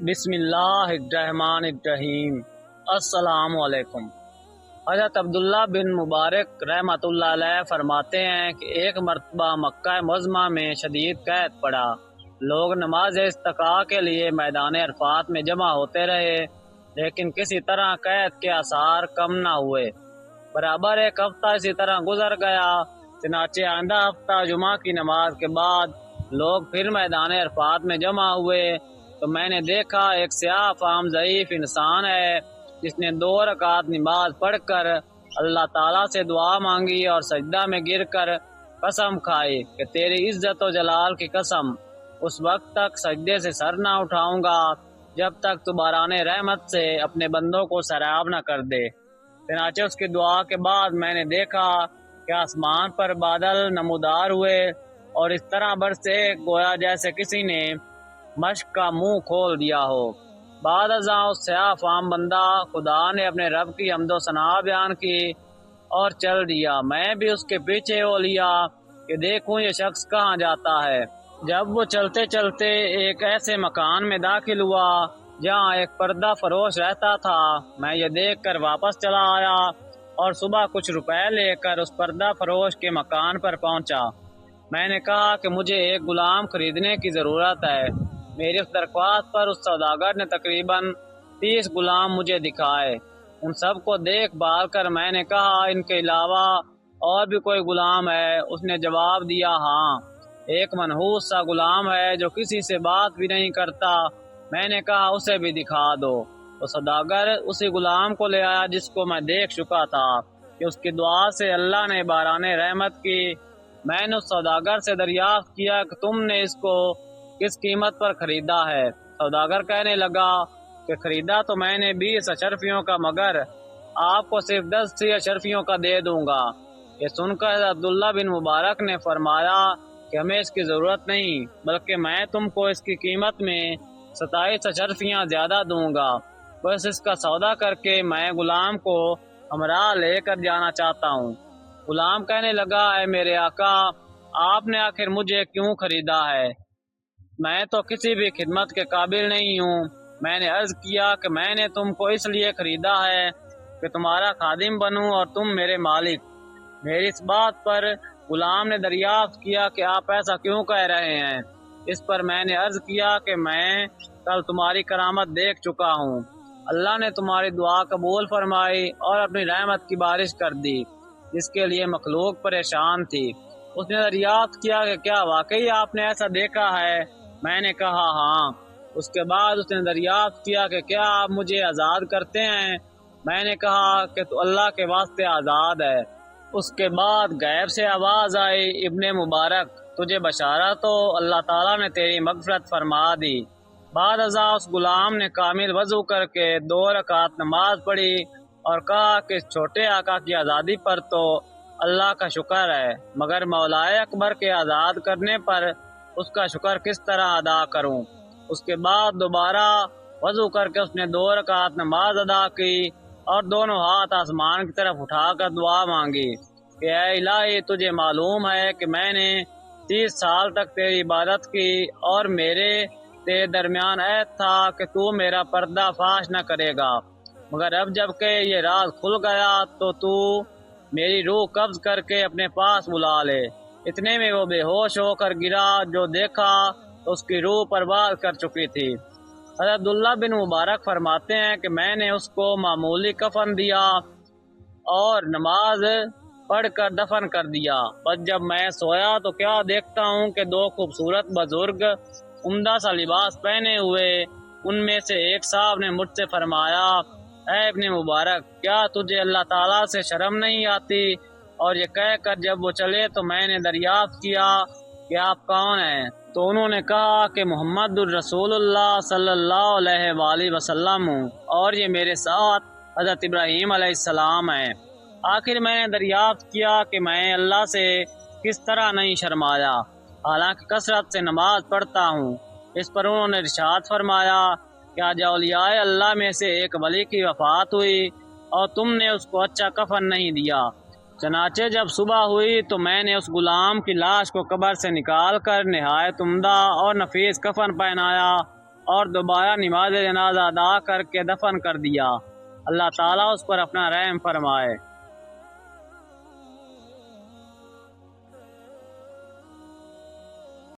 بسم اللہ الرحمن الرحیم۔ السلام علیکم۔ حضرت عبداللہ بن مبارک رحمۃ اللہ علیہ فرماتے ہیں کہ ایک مرتبہ مکہ معظمہ میں شدید قحط پڑا۔ لوگ نماز استسقاء کے لیے میدان عرفات میں جمع ہوتے رہے، لیکن کسی طرح قحط کے آثار کم نہ ہوئے۔ برابر ایک ہفتہ اسی طرح گزر گیا، چنانچہ آئندہ ہفتہ جمعہ کی نماز کے بعد لوگ پھر میدان عرفات میں جمع ہوئے تو میں نے دیکھا ایک سیاہ فام ضعیف انسان ہے جس نے 2 رکعت نماز پڑھ کر اللہ تعالیٰ سے دعا مانگی اور سجدہ میں گر کر قسم کھائی کہ تیری عزت و جلال کی قسم، اس وقت تک سجدے سے سر نہ اٹھاؤں گا جب تک تو باران رحمت سے اپنے بندوں کو سیراب نہ کر دے۔ چنانچہ اس کی دعا کے بعد میں نے دیکھا کہ آسمان پر بادل نمودار ہوئے اور اس طرح برسے گویا جیسے کسی نے مشق کا منہ کھول دیا ہو۔ بعد ازاں اس سیاہ فام بندہ خدا نے اپنے رب کی حمد و ثنا بیان کی اور چل دیا۔ میں بھی اس کے پیچھے ہو لیا کہ دیکھوں یہ شخص کہاں جاتا ہے۔ جب وہ چلتے چلتے ایک ایسے مکان میں داخل ہوا جہاں ایک پردہ فروش رہتا تھا، میں یہ دیکھ کر واپس چلا آیا اور صبح کچھ روپے لے کر اس پردہ فروش کے مکان پر پہنچا۔ میں نے کہا کہ مجھے ایک غلام خریدنے کی ضرورت ہے۔ میری اس درخواست پر اس سوداگر نے تقریباً 30 غلام مجھے دکھائے۔ ان سب کو دیکھ بھال کر میں نے کہا ان کے علاوہ اور بھی کوئی غلام ہے؟ اس نے جواب دیا ہاں، ایک منحوس سا غلام ہے جو کسی سے بات بھی نہیں کرتا۔ میں نے کہا اسے بھی دکھا دو۔ وہ سوداگر اسی غلام کو لے آیا جس کو میں دیکھ چکا تھا کہ اس کی دعا سے اللہ نے باران رحمت کی۔ میں نے اس سوداگر سے دریافت کیا کہ تم نے اس کو کس قیمت پر خریدا ہے؟ سوداگر کہنے لگا کہ خریدا تو میں نے 20 اشرفیوں کا، مگر آپ کو صرف 10 اشرفیوں کا دے دوں گا۔ یہ سن کر عبداللہ بن مبارک نے فرمایا کہ ہمیں اس کی ضرورت نہیں، بلکہ میں تم کو اس کی قیمت میں 27 اشرفیاں زیادہ دوں گا۔ بس اس کا سودا کر کے میں غلام کو ہمراہ لے کر جانا چاہتا ہوں۔ غلام کہنے لگا اے میرے آقا، آپ نے آخر مجھے کیوں خریدا ہے؟ میں تو کسی بھی خدمت کے قابل نہیں ہوں۔ میں نے عرض کیا کہ میں نے تم کو اس لیے خریدا ہے کہ تمہارا خادم بنوں اور تم میرے مالک۔ میری اس بات پر غلام نے دریافت کیا کہ آپ ایسا کیوں کہہ رہے ہیں؟ اس پر میں نے عرض کیا کہ میں کل تمہاری کرامت دیکھ چکا ہوں۔ اللہ نے تمہاری دعا قبول فرمائی اور اپنی رحمت کی بارش کر دی جس کے لیے مخلوق پریشان تھی۔ اس نے دریافت کیا کہ کیا واقعی آپ نے ایسا دیکھا ہے؟ میں نے کہا ہاں۔ اس کے بعد اس نے دریافت کیا کہ کیا آپ مجھے آزاد کرتے ہیں؟ میں نے کہا کہ تو اللہ کے واسطے آزاد ہے۔ اس کے بعد غیب سے آواز آئی ابن مبارک، تجھے بشارت ہو، اللہ تعالیٰ نے تیری مغفرت فرما دی۔ بعد ازاں اس غلام نے کامل وضو کر کے 2 رکعت نماز پڑھی اور کہا کہ اس چھوٹے آقا کی آزادی پر تو اللہ کا شکر ہے، مگر مولائے اکبر کے آزاد کرنے پر اس کا شکر کس طرح ادا کروں؟ اس کے بعد دوبارہ وضو کر کے اس نے 2 رکعت نماز ادا کی اور دونوں ہاتھ آسمان کی طرف اٹھا کر دعا مانگی کہ اے الہی، تجھے معلوم ہے کہ میں نے 30 سال تک تیری عبادت کی اور میرے تیرے درمیان عہد تھا کہ تو میرا پردہ فاش نہ کرے گا، مگر اب جب کہ یہ راز کھل گیا تو میری روح قبض کر کے اپنے پاس بلا لے۔ اتنے میں وہ بے ہوش ہو کر گرا، جو دیکھا تو اس کی روح پرواز کر چکی تھی۔ حضرت عبداللہ بن مبارک فرماتے ہیں کہ میں نے اس کو معمولی کفن دیا اور نماز پڑھ کر دفن کر دیا۔ بس جب میں سویا تو کیا دیکھتا ہوں کہ 2 خوبصورت بزرگ عمدہ سا لباس پہنے ہوئے، ان میں سے ایک صاحب نے مجھ سے فرمایا اے ابن مبارک، کیا تجھے اللہ تعالیٰ سے شرم نہیں آتی؟ اور یہ کہہ کر جب وہ چلے تو میں نے دریافت کیا کہ آپ کون ہیں؟ تو انہوں نے کہا کہ محمد الرسول اللہ صلی اللہ علیہ وآلہ وسلم ہوں، اور یہ میرے ساتھ حضرت ابراہیم علیہ السلام ہیں۔ آخر میں نے دریافت کیا کہ میں اللہ سے کس طرح نہیں شرمایا، حالانکہ کثرت سے نماز پڑھتا ہوں۔ اس پر انہوں نے ارشاد فرمایا کہ آج اولیاء اللہ میں سے ایک ولی کی وفات ہوئی اور تم نے اس کو اچھا کفن نہیں دیا۔ چنانچہ جب صبح ہوئی تو میں نے اس غلام کی لاش کو قبر سے نکال کر نہایت عمدہ اور نفیس کفن پہنایا اور دوبارہ نماز جنازہ ادا کر کے دفن کر دیا۔ اللہ تعالیٰ اس پر اپنا رحم فرمائے۔